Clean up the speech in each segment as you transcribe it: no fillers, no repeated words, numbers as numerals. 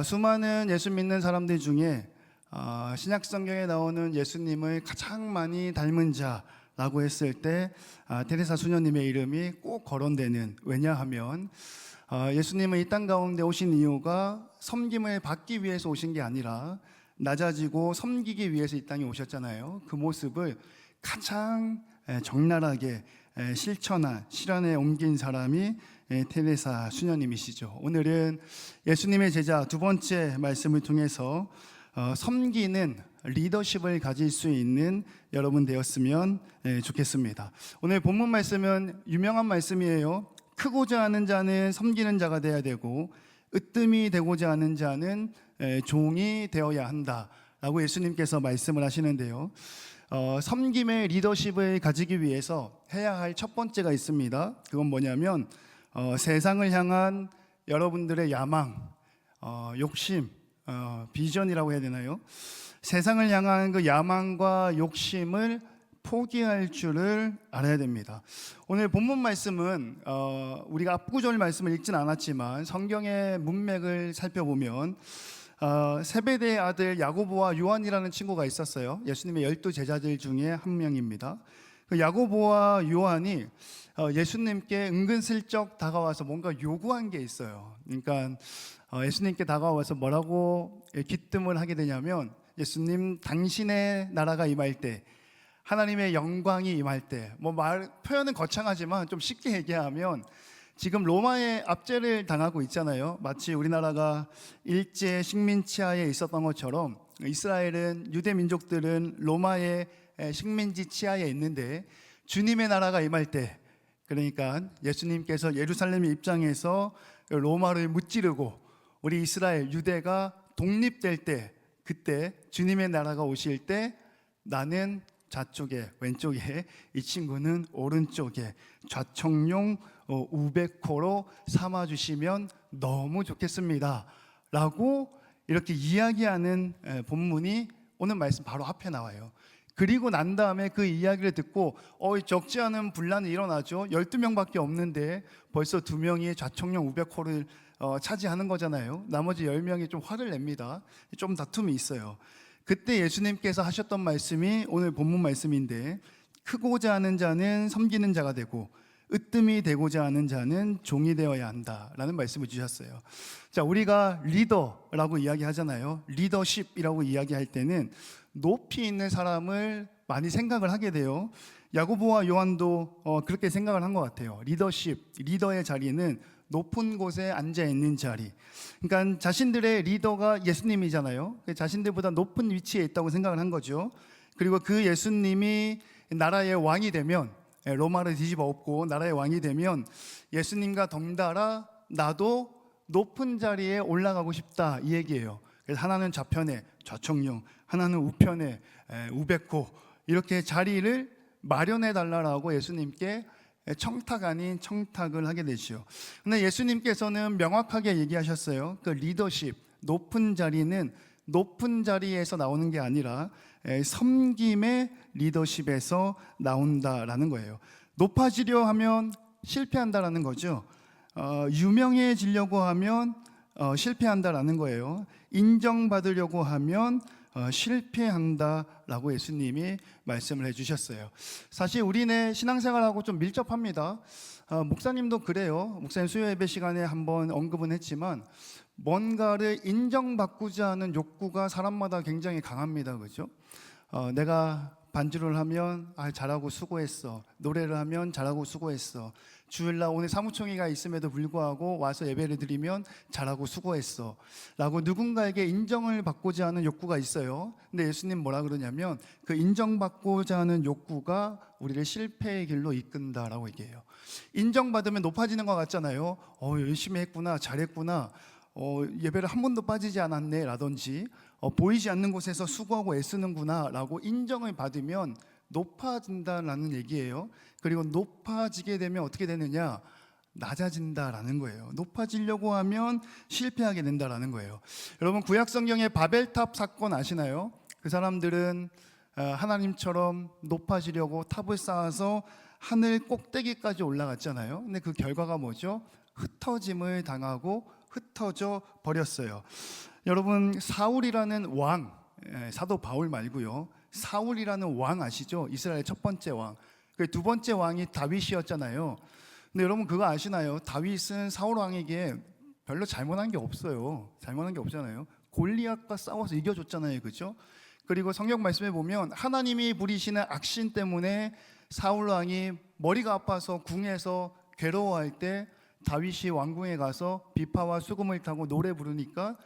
수많은 예수 믿는 사람들 중에 신약 성경에 나오는 예수님을 가장 많이 닮은 자라고 했을 때 테레사 수녀님의 이름이 꼭 거론되는, 왜냐하면 예수님은 이 땅 가운데 오신 이유가 섬김을 받기 위해서 오신 게 아니라 낮아지고 섬기기 위해서 이 땅에 오셨잖아요. 그 모습을 가장 적나라하게 실천한, 실현에 옮긴 사람이 테레사 수녀님이시죠. 오늘은 예수님의 제자 두 번째 말씀을 통해서 섬기는 리더십을 가질 수 있는 여러분 되었으면 좋겠습니다. 오늘 본문 말씀은 유명한 말씀이에요. 크고자 하는 자는 섬기는 자가 되어야 되고 으뜸이 되고자 하는 자는 종이 되어야 한다라고 예수님께서 말씀을 하시는데요. 섬김의 리더십을 가지기 위해서 해야 할 첫 번째가 있습니다. 그건 뭐냐면 세상을 향한 여러분들의 야망, 욕심, 비전이라고 해야 되나요? 세상을 향한 그 야망과 욕심을 포기할 줄을 알아야 됩니다. 오늘 본문 말씀은 우리가 앞구절 말씀을 읽진 않았지만 성경의 문맥을 살펴보면 세베대의 아들 야고보와 요한이라는 친구가 있었어요. 예수님의 12 제자들 중에 한 명입니다. 그 야고보와 요한이 예수님께 은근슬쩍 다가와서 뭔가 요구한 게 있어요. 그러니까 예수님께 다가와서 뭐라고 기뜸을 하게 되냐면, 예수님, 당신의 나라가 임할 때, 하나님의 영광이 임할 때, 표현은 거창하지만 좀 쉽게 얘기하면 지금 로마의 압제를 당하고 있잖아요. 마치 우리나라가 일제 식민 치하에 있었던 것처럼 이스라엘은, 유대 민족들은 로마의 식민지 치하에 있는데 주님의 나라가 임할 때, 그러니까 예수님께서 예루살렘의 입장에서 로마를 무찌르고 우리 이스라엘 유대가 독립될 때, 그때 주님의 나라가 오실 때 나는 좌쪽에, 왼쪽에, 이 친구는 오른쪽에 좌청룡 우백호로 삼아주시면 너무 좋겠습니다 라고 이렇게 이야기하는 본문이 오늘 말씀 바로 앞에 나와요. 그리고 난 다음에 그 이야기를 듣고 적지 않은 분란이 일어나죠. 12명밖에 없는데 벌써 2명이 좌청룡 우백호를 차지하는 거잖아요. 나머지 10명이 좀 화를 냅니다. 좀 다툼이 있어요. 그때 예수님께서 하셨던 말씀이 오늘 본문 말씀인데, 크고자 하는 자는 섬기는 자가 되고 으뜸이 되고자 하는 자는 종이 되어야 한다라는 말씀을 주셨어요. 자, 우리가 리더라고 이야기하잖아요. 리더십이라고 이야기할 때는 높이 있는 사람을 많이 생각을 하게 돼요. 야고보와 요한도 그렇게 생각을 한 것 같아요. 리더의 자리는 높은 곳에 앉아 있는 자리. 그러니까 자신들의 리더가 예수님이잖아요. 자신들보다 높은 위치에 있다고 생각을 한 거죠. 그리고 그 예수님이 나라의 왕이 되면, 로마를 뒤집어 엎고 나라의 왕이 되면 예수님과 덩달아 나도 높은 자리에 올라가고 싶다, 이 얘기예요. 그래서 하나는 좌편에 좌청룡, 하나는 우편에 우백호, 이렇게 자리를 마련해 달라고 예수님께 청탁 아닌 청탁을 하게 되죠. 근데 예수님께서는 명확하게 얘기하셨어요. 그 리더십, 높은 자리는 높은 자리에서 나오는 게 아니라 섬김의 리더십에서 나온다라는 거예요. 높아지려 하면 실패한다라는 거죠. 유명해지려고 하면 실패한다라는 거예요. 인정받으려고 하면 실패한다라고 예수님이 말씀을 해주셨어요. 사실 우리네 신앙생활하고 좀 밀접합니다. 목사님도 그래요. 목사님 수요 예배 시간에 한번 언급은 했지만 뭔가를 인정받고자 하는 욕구가 사람마다 굉장히 강합니다. 그죠? 내가 반주를 하면 잘하고 수고했어, 노래를 하면 잘하고 수고했어, 주일날 오늘 사무총회가 있음에도 불구하고 와서 예배를 드리면 잘하고 수고했어 라고 누군가에게 인정을 받고자 하는 욕구가 있어요. 근데 예수님 뭐라 그러냐면 그 인정받고자 하는 욕구가 우리를 실패의 길로 이끈다라고 얘기해요. 인정받으면 높아지는 것 같잖아요. 열심히 했구나, 잘했구나, 예배를 한 번도 빠지지 않았네 라든지 보이지 않는 곳에서 수고하고 애쓰는구나 라고 인정을 받으면 높아진다라는 얘기예요. 그리고 높아지게 되면 어떻게 되느냐? 낮아진다라는 거예요. 높아지려고 하면 실패하게 된다라는 거예요. 여러분, 구약 성경의 바벨탑 사건 아시나요? 그 사람들은 하나님처럼 높아지려고 탑을 쌓아서 하늘 꼭대기까지 올라갔잖아요. 근데 그 결과가 뭐죠? 흩어짐을 당하고 흩어져 버렸어요. 여러분, 사울이라는 왕, 사도 바울 말고요, 사울이라는 왕 아시죠? 이스라엘의 첫 번째 왕. 그 두 번째 왕이 다윗이었잖아요. 근데 여러분 그거 아시나요? 다윗은 사울 왕에게 별로 잘못한 게 없어요. 잘못한 게 없잖아요. 골리앗과 싸워서 이겨줬잖아요, 그렇죠? 그리고 성경 말씀에 보면 하나님이 부리시는 악신 때문에 사울 왕이 머리가 아파서 궁에서 괴로워할 때 다윗이 왕궁에 가서 비파와 수금을 타고 노래 부르니까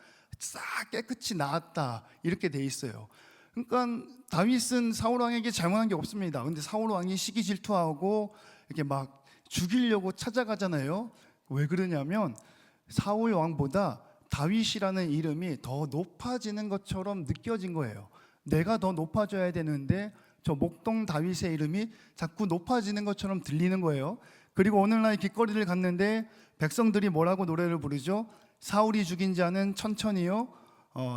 싹 깨끗이 나았다, 이렇게 돼 있어요. 그러니까 다윗은 사울 왕에게 잘못한 게 없습니다. 근데 사울 왕이 시기 질투하고 이렇게 막 죽이려고 찾아가잖아요. 왜 그러냐면 사울 왕보다 다윗이라는 이름이 더 높아지는 것처럼 느껴진 거예요. 내가 더 높아져야 되는데 저 목동 다윗의 이름이 자꾸 높아지는 것처럼 들리는 거예요. 그리고 오늘날 길거리를 갔는데 백성들이 뭐라고 노래를 부르죠? 사울이 죽인 자는 천천히요,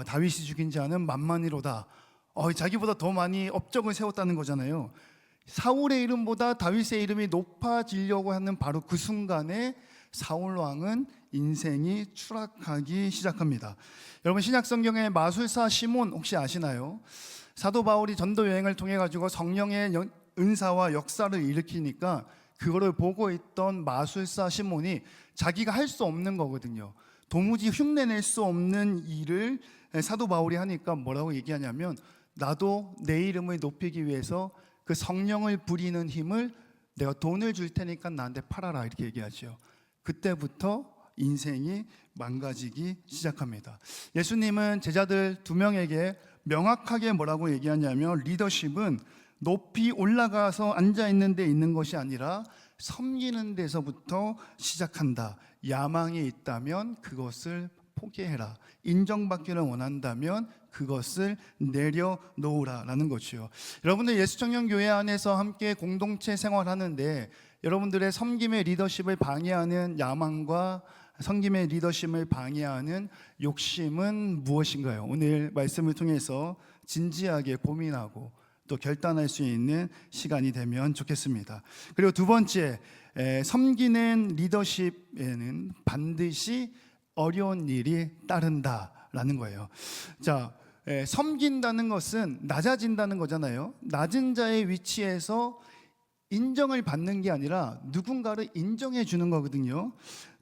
다윗이 죽인 자는 만만히로다. 자기보다 더 많이 업적을 세웠다는 거잖아요. 사울의 이름보다 다윗의 이름이 높아지려고 하는 바로 그 순간에 사울 왕은 인생이 추락하기 시작합니다. 여러분, 신약 성경의 마술사 시몬 혹시 아시나요? 사도 바울이 전도 여행을 통해 가지고 성령의 은사와 역사를 일으키니까 그거를 보고 있던 마술사 시몬이 자기가 할 수 없는 거거든요. 도무지 흉내낼 수 없는 일을 사도 바울이 하니까 뭐라고 얘기하냐면, 나도 내 이름을 높이기 위해서 그 성령을 부리는 힘을 내가 돈을 줄 테니까 나한테 팔아라, 이렇게 얘기하죠. 그때부터 인생이 망가지기 시작합니다. 예수님은 제자들 2명에게 명확하게 뭐라고 얘기하냐면, 리더십은 높이 올라가서 앉아있는 데 있는 것이 아니라 섬기는 데서부터 시작한다. 야망이 있다면 그것을 포기해라. 인정받기를 원한다면 그것을 내려놓으라 라는 것이요. 여러분들 예수청년교회 안에서 함께 공동체 생활하는데 여러분들의 섬김의 리더십을 방해하는 야망과 섬김의 리더십을 방해하는 욕심은 무엇인가요? 오늘 말씀을 통해서 진지하게 고민하고 또 결단할 수 있는 시간이 되면 좋겠습니다. 그리고 두 번째, 섬기는 리더십에는 반드시 어려운 일이 따른다라는 거예요. 자, 섬긴다는 것은 낮아진다는 거잖아요. 낮은 자의 위치에서 인정을 받는 게 아니라 누군가를 인정해 주는 거거든요.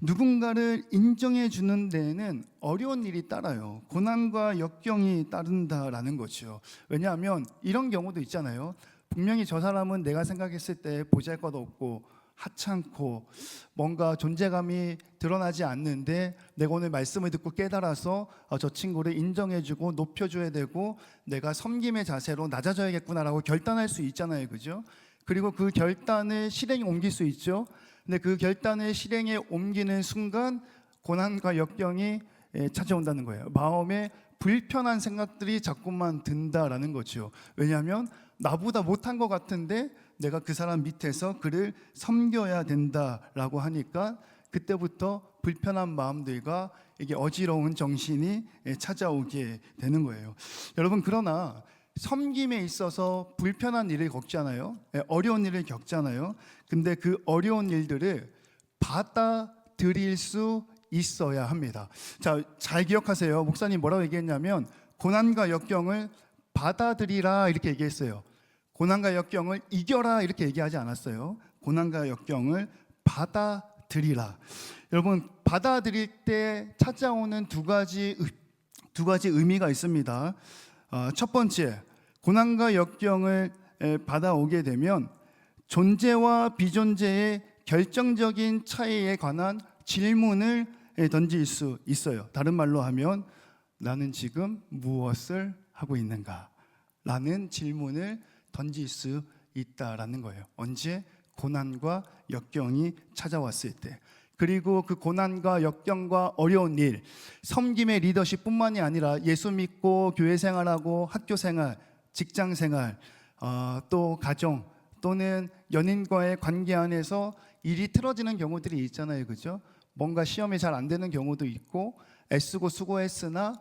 누군가를 인정해 주는 데에는 어려운 일이 따라요. 고난과 역경이 따른다라는 거죠. 왜냐하면 이런 경우도 있잖아요. 분명히 저 사람은 내가 생각했을 때 보잘것없고 하찮고 뭔가 존재감이 드러나지 않는데 내가 오늘 말씀을 듣고 깨달아서 저 친구를 인정해주고 높여줘야 되고 내가 섬김의 자세로 낮아져야겠구나라고 결단할 수 있잖아요, 그죠? 그리고 그 결단을 실행에 옮길 수 있죠. 근데 그 결단을 실행에 옮기는 순간 고난과 역경이 찾아온다는 거예요. 마음에 불편한 생각들이 자꾸만 든다라는 거죠. 왜냐하면 나보다 못한 것 같은데 내가 그 사람 밑에서 그를 섬겨야 된다라고 하니까 그때부터 불편한 마음들과 이게 어지러운 정신이 찾아오게 되는 거예요. 여러분, 그러나 섬김에 있어서 불편한 일을 겪잖아요. 어려운 일을 겪잖아요. 근데 그 어려운 일들을 받아들일 수 있어야 합니다. 자, 잘 기억하세요. 목사님 뭐라고 얘기했냐면 고난과 역경을 받아들이라 이렇게 얘기했어요. 고난과 역경을 이겨라 이렇게 얘기하지 않았어요. 고난과 역경을 받아들이라. 여러분, 받아들일 때 찾아오는 두 가지 의미가 있습니다. 첫 번째, 고난과 역경을 받아오게 되면 존재와 비존재의 결정적인 차이에 관한 질문을 던질 수 있어요. 다른 말로 하면 나는 지금 무엇을 하고 있는가? 라는 질문을 던질 수 있다라는 거예요. 언제? 고난과 역경이 찾아왔을 때. 그리고 그 고난과 역경과 어려운 일, 섬김의 리더십뿐만이 아니라 예수 믿고 교회 생활하고 학교 생활, 직장 생활, 또 가정 또는 연인과의 관계 안에서 일이 틀어지는 경우들이 있잖아요, 그죠? 뭔가 시험이 잘 안 되는 경우도 있고 애쓰고 수고했으나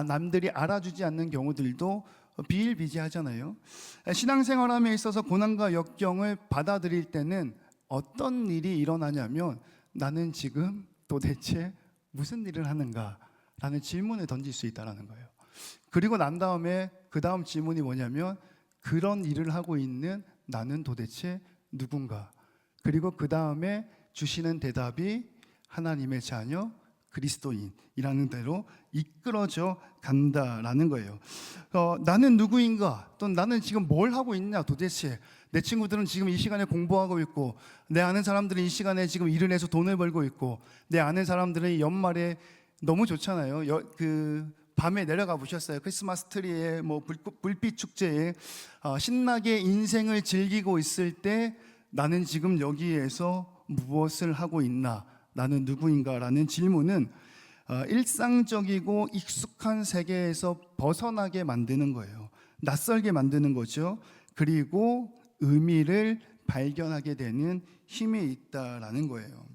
남들이 알아주지 않는 경우들도 비일비재하잖아요. 신앙생활함에 있어서 고난과 역경을 받아들일 때는 어떤 일이 일어나냐면 나는 지금 도대체 무슨 일을 하는가라는 질문을 던질 수 있다는 거예요. 그리고 난 다음에 그 다음 질문이 뭐냐면 그런 일을 하고 있는 나는 도대체 누군가? 그리고 그 다음에 주시는 대답이 하나님의 자녀, 그리스도인이라는 대로 이끌어져 간다라는 거예요. 나는 누구인가? 또 나는 지금 뭘 하고 있냐 도대체? 내 친구들은 지금 이 시간에 공부하고 있고, 내 아는 사람들은 이 시간에 지금 일을 해서 돈을 벌고 있고, 내 아는 사람들은 연말에 너무 좋잖아요. 밤에 내려가 보셨어요? 크리스마스 트리에 뭐 불빛 축제에 신나게 인생을 즐기고 있을 때 나는 지금 여기에서 무엇을 하고 있나? 나는 누구인가라는 질문은 일상적이고 익숙한 세계에서 벗어나게 만드는 거예요. 낯설게 만드는 거죠. 그리고 의미를 발견하게 되는 힘이 있다라는 거예요.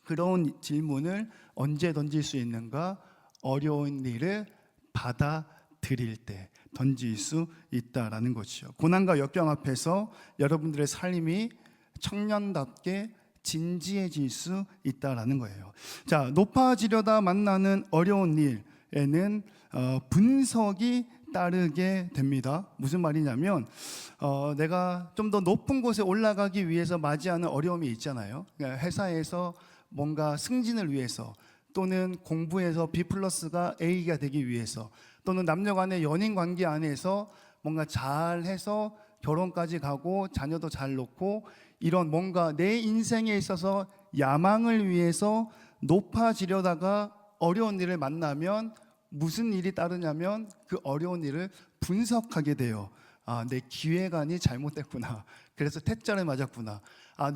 그런 질문을 언제 던질 수 있는가? 어려운 일을 받아들일 때 던질 수 있다라는 것이죠. 고난과 역경 앞에서 여러분들의 삶이 청년답게 진지해질 수 있다라는 거예요. 자, 높아지려다 만나는 어려운 일에는 분석이 따르게 됩니다. 무슨 말이냐면 내가 좀 더 높은 곳에 올라가기 위해서 맞이하는 어려움이 있잖아요. 그러니까 회사에서 뭔가 승진을 위해서, 또는 공부에서 B 플러스가 A가 되기 위해서, 또는 남녀간의 연인 관계 안에서 뭔가 잘해서 결혼까지 가고 자녀도 잘 놓고, 이런 뭔가 내 인생에 있어서 야망을 위해서 높아지려다가 어려운 일을 만나면 무슨 일이 따르냐면 그 어려운 일을 분석하게 돼요. 내 기획안이 잘못됐구나. 그래서 퇴짜를 맞았구나.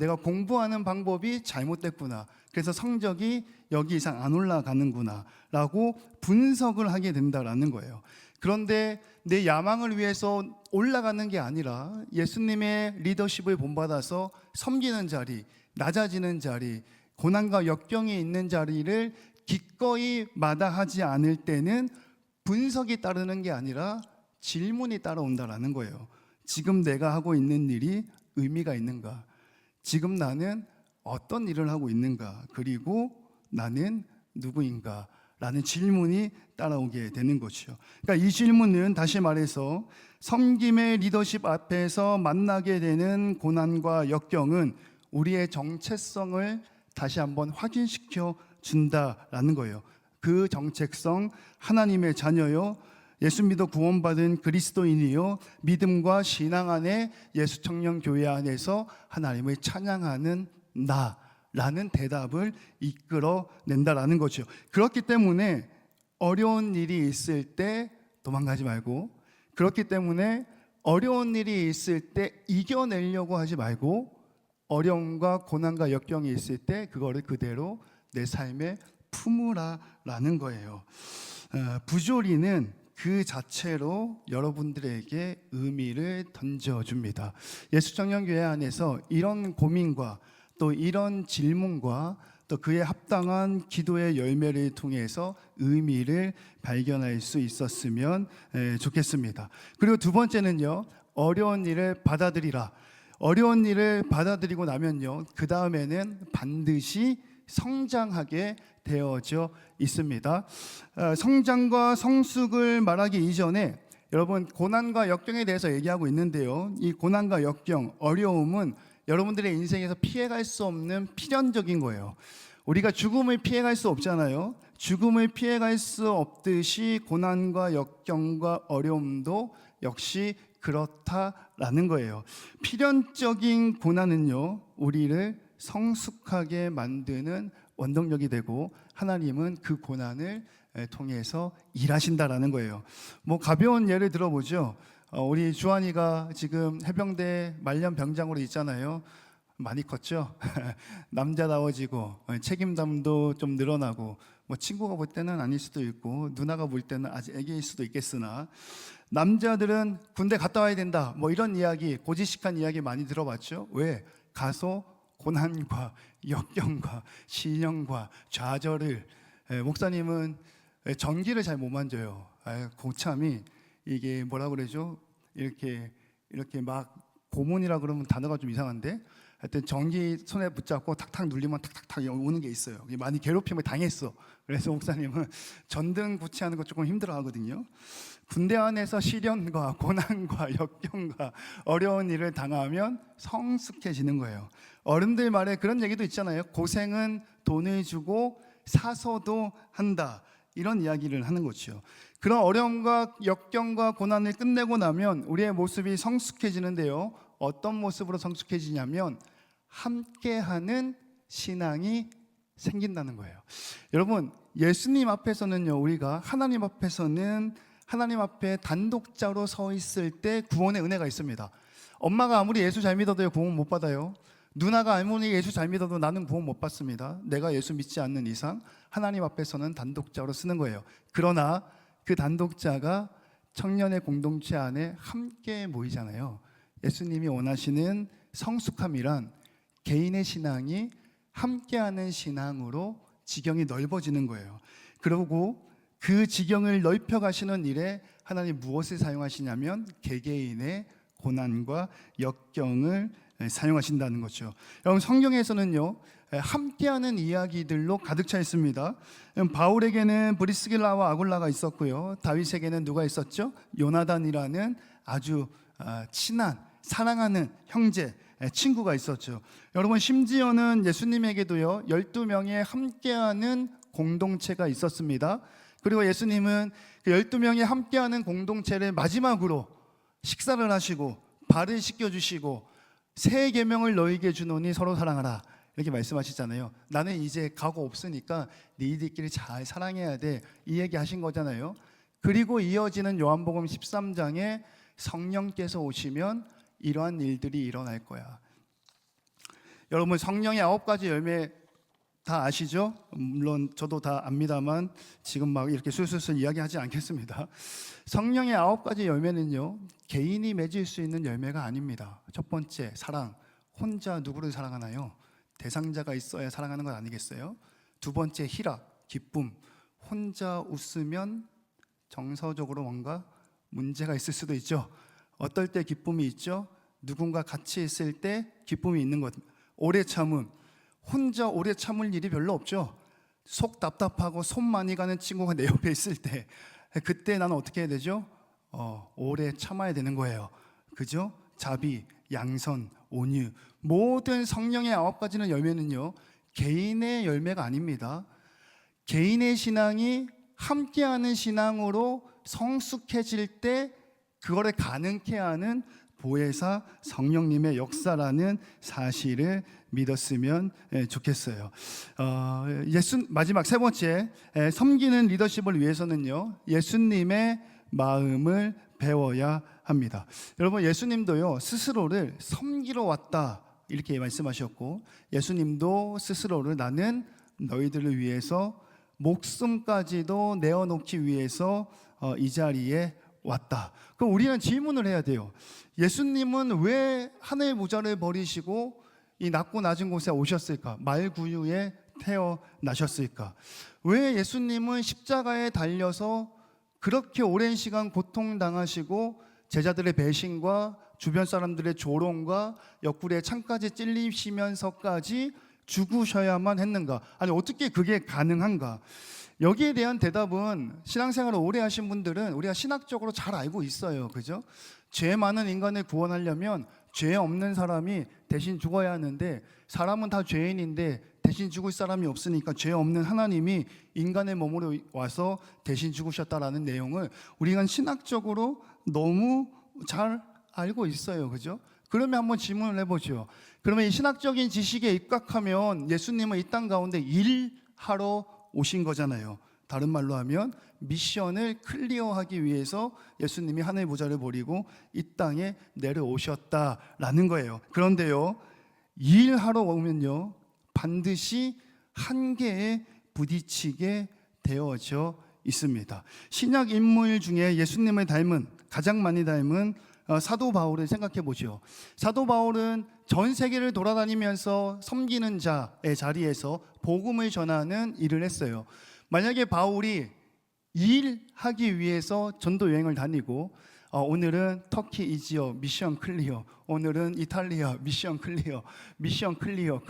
내가 공부하는 방법이 잘못됐구나. 그래서 성적이 여기 이상 안 올라가는구나 라고 분석을 하게 된다라는 거예요. 그런데 내 야망을 위해서 올라가는 게 아니라 예수님의 리더십을 본받아서 섬기는 자리, 낮아지는 자리, 고난과 역경이 있는 자리를 기꺼이 마다하지 않을 때는 분석이 따르는 게 아니라 질문이 따라온다라는 거예요. 지금 내가 하고 있는 일이 의미가 있는가? 지금 나는 어떤 일을 하고 있는가? 그리고 나는 누구인가? 라는 질문이 따라오게 되는 것이죠. 그러니까 이 질문은 다시 말해서 섬김의 리더십 앞에서 만나게 되는 고난과 역경은 우리의 정체성을 다시 한번 확인시켜 준다라는 거예요. 그 정체성, 하나님의 자녀요, 예수 믿어 구원받은 그리스도인이요, 믿음과 신앙 안에 예수 청년 교회 안에서 하나님을 찬양하는 나라는 대답을 이끌어낸다라는 거죠. 그렇기 때문에 어려운 일이 있을 때 도망가지 말고, 그렇기 때문에 어려운 일이 있을 때 이겨내려고 하지 말고, 어려움과 고난과 역경이 있을 때 그거를 그대로 내 삶에 품으라라는 거예요. 부조리는 그 자체로 여러분들에게 의미를 던져줍니다. 예수청년교회 안에서 이런 고민과 또 이런 질문과 또 그에 합당한 기도의 열매를 통해서 의미를 발견할 수 있었으면 좋겠습니다. 그리고 두 번째는요, 어려운 일을 받아들이라. 어려운 일을 받아들이고 나면요, 그 다음에는 반드시 성장하게 되어져 있습니다. 성장과 성숙을 말하기 이전에 여러분, 고난과 역경에 대해서 얘기하고 있는데요, 이 고난과 역경, 어려움은 여러분들의 인생에서 피해갈 수 없는 필연적인 거예요. 우리가 죽음을 피해갈 수 없잖아요. 죽음을 피해갈 수 없듯이 고난과 역경과 어려움도 역시 그렇다라는 거예요. 필연적인 고난은요, 우리를 성숙하게 만드는 원동력이 되고, 하나님은 그 고난을 통해서 일하신다라는 거예요. 뭐 가벼운 예를 들어보죠. 우리 주한이가 지금 해병대 말년 병장으로 있잖아요. 많이 컸죠. 남자다워지고 책임감도 좀 늘어나고, 뭐 친구가 볼 때는 아닐 수도 있고 누나가 볼 때는 아직 애기일 수도 있겠으나, 남자들은 군대 갔다 와야 된다, 뭐 이런 이야기, 고지식한 이야기 많이 들어봤죠. 왜? 가서 고난과 역경과 시련과 좌절을, 목사님은 전기를 잘 못 만져요. 고참이 이게 뭐라 그러죠? 이렇게 막 고문이라 그러면 단어가 좀 이상한데, 하여튼 전기 손에 붙잡고 탁탁 눌리면 탁탁탁 오는 게 있어요. 많이 괴롭힘을 당했어. 그래서 목사님은 전등 구치하는 거 조금 힘들어 하거든요. 군대 안에서 시련과 고난과 역경과 어려운 일을 당하면 성숙해지는 거예요. 어른들 말에 그런 얘기도 있잖아요. 고생은 돈을 주고 사서도 한다. 이런 이야기를 하는 거죠. 그런 어려움과 역경과 고난을 끝내고 나면 우리의 모습이 성숙해지는데요. 어떤 모습으로 성숙해지냐면 함께하는 신앙이 생긴다는 거예요. 여러분, 예수님 앞에서는요, 우리가 하나님 앞에서는 하나님 앞에 단독자로 서 있을 때 구원의 은혜가 있습니다. 엄마가 아무리 예수 잘 믿어도 구원 못 받아요. 누나가 아무리 예수 잘 믿어도 나는 구원 못 받습니다. 내가 예수 믿지 않는 이상 하나님 앞에서는 단독자로 쓰는 거예요. 그러나 그 단독자가 청년의 공동체 안에 함께 모이잖아요. 예수님이 원하시는 성숙함이란 개인의 신앙이 함께하는 신앙으로 지경이 넓어지는 거예요. 그리고 그 지경을 넓혀 가시는 일에 하나님 무엇을 사용하시냐면 개개인의 고난과 역경을 사용하신다는 거죠. 여러분, 성경에서는요, 함께하는 이야기들로 가득 차 있습니다. 바울에게는 브리스길라와 아굴라가 있었고요. 다윗에게는 누가 있었죠? 요나단이라는 아주 친한 사랑하는 형제, 친구가 있었죠. 여러분, 심지어는 예수님에게도요 12명의 함께하는 공동체가 있었습니다. 그리고 예수님은 그 12명이 함께하는 공동체를 마지막으로 식사를 하시고 발을 씻겨주시고 새 계명을 너희에게 주노니 서로 사랑하라 이렇게 말씀하시잖아요. 나는 이제 가고 없으니까 너희들끼리 잘 사랑해야 돼, 이 얘기 하신 거잖아요. 그리고 이어지는 요한복음 13장에 성령께서 오시면 이러한 일들이 일어날 거야. 여러분, 성령의 9가지 열매 다 아시죠? 물론 저도 다 압니다만 지금 막 이렇게 술술술 이야기하지 않겠습니다. 성령의 9가지 열매는요, 개인이 맺을 수 있는 열매가 아닙니다. 첫 번째, 사랑. 혼자 누구를 사랑하나요? 대상자가 있어야 사랑하는 건 아니겠어요? 두 번째, 희락, 기쁨. 혼자 웃으면 정서적으로 뭔가 문제가 있을 수도 있죠. 어떨 때 기쁨이 있죠? 누군가 같이 있을 때 기쁨이 있는 것. 오래 참음. 혼자 오래 참을 일이 별로 없죠. 속 답답하고 손 많이 가는 친구가 내 옆에 있을 때, 그때 나는 어떻게 해야 되죠? 오래 참아야 되는 거예요. 그죠? 자비, 양선, 온유. 모든 성령의 9가지는 열매는요, 개인의 열매가 아닙니다. 개인의 신앙이 함께하는 신앙으로 성숙해질 때 그거를 가능케 하는 보혜사 성령님의 역사라는 사실을 믿었으면 좋겠어요. 마지막 세 번째, 섬기는 리더십을 위해서는요, 예수님의 마음을 배워야 합니다. 여러분, 예수님도요 스스로를 섬기러 왔다 이렇게 말씀하셨고, 예수님도 스스로를 나는 너희들을 위해서 목숨까지도 내어놓기 위해서 이 자리에 왔다. 그럼 우리는 질문을 해야 돼요. 예수님은 왜 하늘 보좌를 버리시고 이 낮고 낮은 곳에 오셨을까? 말구유에 태어나셨을까? 왜 예수님은 십자가에 달려서 그렇게 오랜 시간 고통당하시고 제자들의 배신과 주변 사람들의 조롱과 옆구리에 창까지 찔리시면서까지 죽으셔야만 했는가? 아니, 어떻게 그게 가능한가? 여기에 대한 대답은 신앙생활을 오래 하신 분들은 우리가 신학적으로 잘 알고 있어요. 그죠? 죄 많은 인간을 구원하려면 죄 없는 사람이 대신 죽어야 하는데, 사람은 다 죄인인데 대신 죽을 사람이 없으니까 죄 없는 하나님이 인간의 몸으로 와서 대신 죽으셨다라는 내용을 우리가 신학적으로 너무 잘 알고 있어요. 그죠? 그러면 한번 질문을 해보죠. 그러면 이 신학적인 지식에 입각하면 예수님은 이 땅 가운데 일하러 오신 거잖아요. 다른 말로 하면 미션을 클리어하기 위해서 예수님이 하늘 보좌를 버리고 이 땅에 내려오셨다라는 거예요. 그런데요, 일하러 오면요 반드시 한계에 부딪히게 되어져 있습니다. 신약 인물 중에 예수님을 닮은, 가장 많이 닮은 사도 바울을 생각해 보죠. 사도 바울은 전 세계를 돌아다니면서 섬기는 자의 자리에서 복음을 전하는 일을 했어요. 만약에 바울이 일하기 위해서 전도 여행을 다니고 오늘은 터키 이지어 미션 클리어, 오늘은 이탈리아 미션 클리어, 미션 클리어,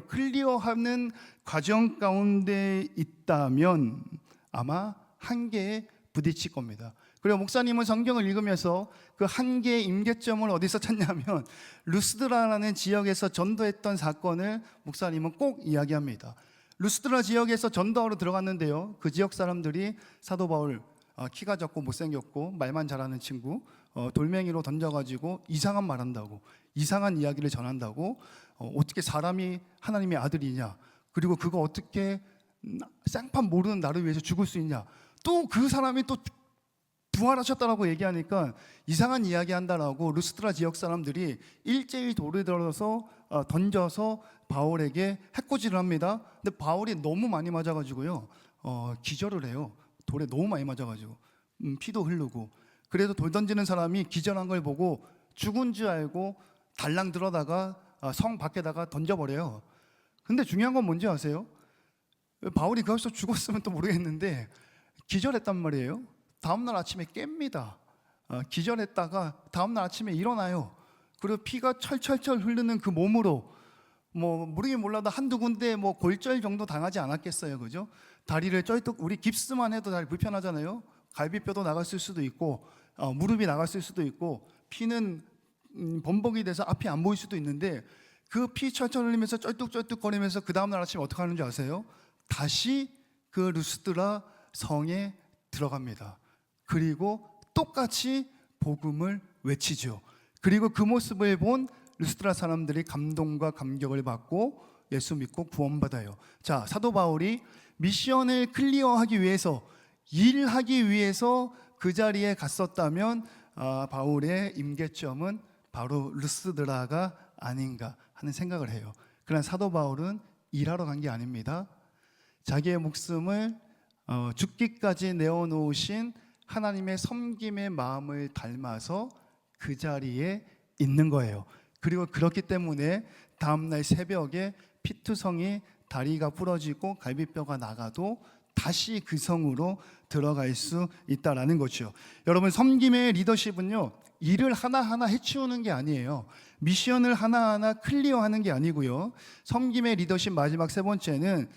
클리어 하는 과정 가운데 있다면 아마 한계에 부딪힐 겁니다. 그리고 목사님은 성경을 읽으면서 그 한계의 임계점을 어디서 찾냐면 루스드라라는 지역에서 전도했던 사건을 목사님은 꼭 이야기합니다. 루스드라 지역에서 전도하러 들어갔는데요, 그 지역 사람들이 사도 바울, 키가 작고 못생겼고 말만 잘하는 친구, 돌멩이로 던져가지고 이상한 말 한다고, 이상한 이야기를 전한다고, 어떻게 사람이 하나님의 아들이냐, 그리고 그거 어떻게 쌍판 모르는 나를 위해서 죽을 수 있냐, 또 그 사람이 또 부활하셨다라고 얘기하니까 이상한 이야기 한다라고 루스드라 지역 사람들이 일제히 돌을 들어서 던져서 바울에게 해코지를 합니다. 근데 바울이 너무 많이 맞아가지고요, 기절을 해요. 돌에 너무 많이 맞아가지고 피도 흐르고. 그래서 돌 던지는 사람이 기절한 걸 보고 죽은 줄 알고 달랑 들어다가 성 밖에다가 던져버려요. 근데 중요한 건 뭔지 아세요? 바울이 거기서 죽었으면 또 모르겠는데 기절했단 말이에요. 다음날 아침에 깹니다. 기절했다가 다음날 아침에 일어나요. 그리고 피가 철철철 흐르는 그 몸으로, 뭐 모르긴 몰라도 한두 군데 뭐 골절 정도 당하지 않았겠어요, 그죠? 다리를 쩔뚝, 우리 깁스만 해도 다리 불편하잖아요. 갈비뼈도 나갔을 수도 있고, 무릎이 나갔을 수도 있고, 피는 범벅이 돼서 앞이 안 보일 수도 있는데 그 피 철철 흘리면서 쩔뚝쩔뚝 거리면서 그 다음날 아침에 어떻게 하는지 아세요? 다시 그 루스드라 성에 들어갑니다. 그리고 똑같이 복음을 외치죠. 그리고 그 모습을 본 루스드라 사람들이 감동과 감격을 받고 예수 믿고 구원받아요. 자, 사도 바울이 미션을 클리어하기 위해서, 일하기 위해서 그 자리에 갔었다면 바울의 임계점은 바로 루스드라가 아닌가 하는 생각을 해요. 그러나 사도 바울은 일하러 간 게 아닙니다. 자기의 목숨을 죽기까지 내어놓으신 하나님의 섬김의 마음을 닮아서 그 자리에 있는 거예요. 그리고 그렇기 때문에 다음날 새벽에 피투성이 다리가 부러지고 갈비뼈가 나가도 다시 그 성으로 들어갈 수 있다라는 거죠. 여러분, 섬김의 리더십은요, 일을 하나하나 해치우는 게 아니에요. 미션을 하나하나 클리어하는 게 아니고요. 섬김의 리더십 마지막 세 번째는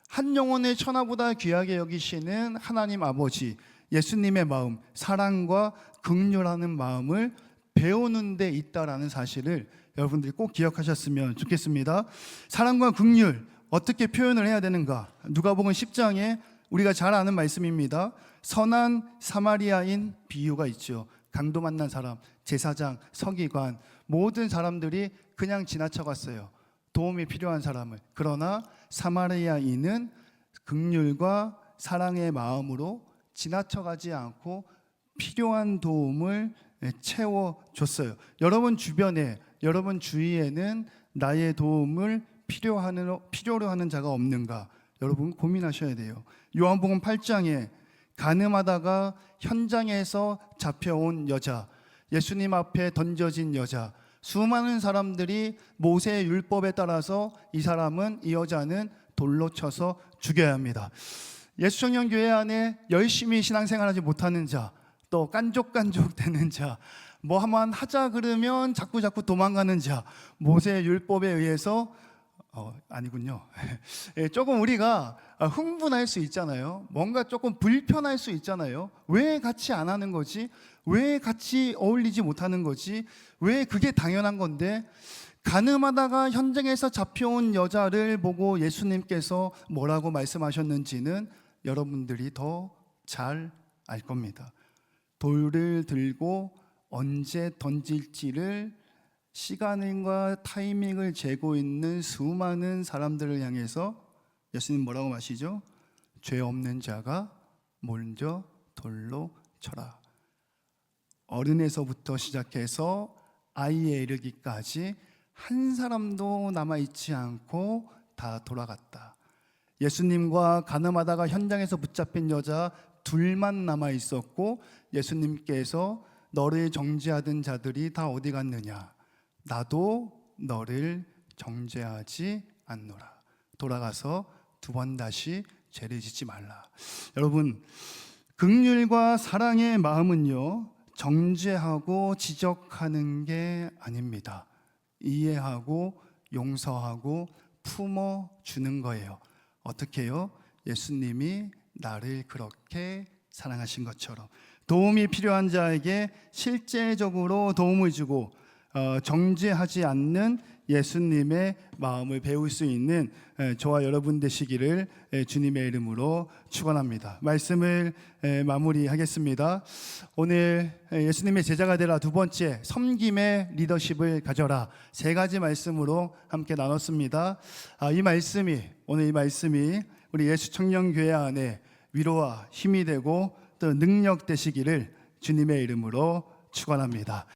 한 영혼의 천하보다 귀하게 여기시는 하나님 아버지, 예수님의 마음, 사랑과 긍휼하는 마음을 배우는 데 있다라는 사실을 여러분들이 꼭 기억하셨으면 좋겠습니다. 사랑과 긍휼, 어떻게 표현을 해야 되는가? 누가복음 10장에 우리가 잘 아는 말씀입니다. 선한 사마리아인 비유가 있죠. 강도 만난 사람, 제사장, 서기관, 모든 사람들이 그냥 지나쳐갔어요. 도움이 필요한 사람을. 그러나 사마리아인은 긍휼과 사랑의 마음으로 지나쳐가지 않고 필요한 도움을 채워줬어요. 여러분 주변에, 여러분 주위에는 나의 도움을 필요로 하는 자가 없는가? 여러분 고민하셔야 돼요. 요한복음 8장에 간음하다가 현장에서 잡혀온 여자, 예수님 앞에 던져진 여자, 수많은 사람들이 모세의 율법에 따라서 이 여자는 돌로 쳐서 죽여야 합니다. 예수청년교회 안에 열심히 신앙생활하지 못하는 자, 또 깐족깐족 되는 자, 뭐 한번 하자 그러면 자꾸 도망가는 자, 모세의 율법에 의해서 아니군요. 조금 우리가 흥분할 수 있잖아요. 뭔가 조금 불편할 수 있잖아요. 왜 같이 안 하는 거지? 왜 같이 어울리지 못하는 거지? 왜 그게 당연한 건데? 간음하다가 현장에서 잡혀온 여자를 보고 예수님께서 뭐라고 말씀하셨는지는 여러분들이 더 잘 알 겁니다. 돌을 들고 언제 던질지를 시간과 타이밍을 재고 있는 수많은 사람들을 향해서 예수님 뭐라고 마시죠? 죄 없는 자가 먼저 돌로 쳐라. 어른에서부터 시작해서 아이에 이르기까지 한 사람도 남아있지 않고 다 돌아갔다. 예수님과 간음하다가 현장에서 붙잡힌 여자 둘만 남아있었고 예수님께서 너를 정죄하던 자들이 다 어디 갔느냐? 나도 너를 정죄하지 않노라. 돌아가서 두 번 다시 죄를 짓지 말라. 여러분, 긍휼과 사랑의 마음은요, 정죄하고 지적하는 게 아닙니다. 이해하고 용서하고 품어주는 거예요. 어떻게요? 예수님이 나를 그렇게 사랑하신 것처럼 도움이 필요한 자에게 실제적으로 도움을 주고 정죄하지 않는 예수님의 마음을 배울 수 있는 저와 여러분 되시기를 주님의 이름으로 축원합니다. 말씀을 마무리하겠습니다. 오늘 예수님의 제자가 되라 두 번째, 섬김의 리더십을 가져라, 세 가지 말씀으로 함께 나눴습니다. 오늘 이 말씀이 우리 예수 청년교회 안에 위로와 힘이 되고 또 능력 되시기를 주님의 이름으로 축원합니다.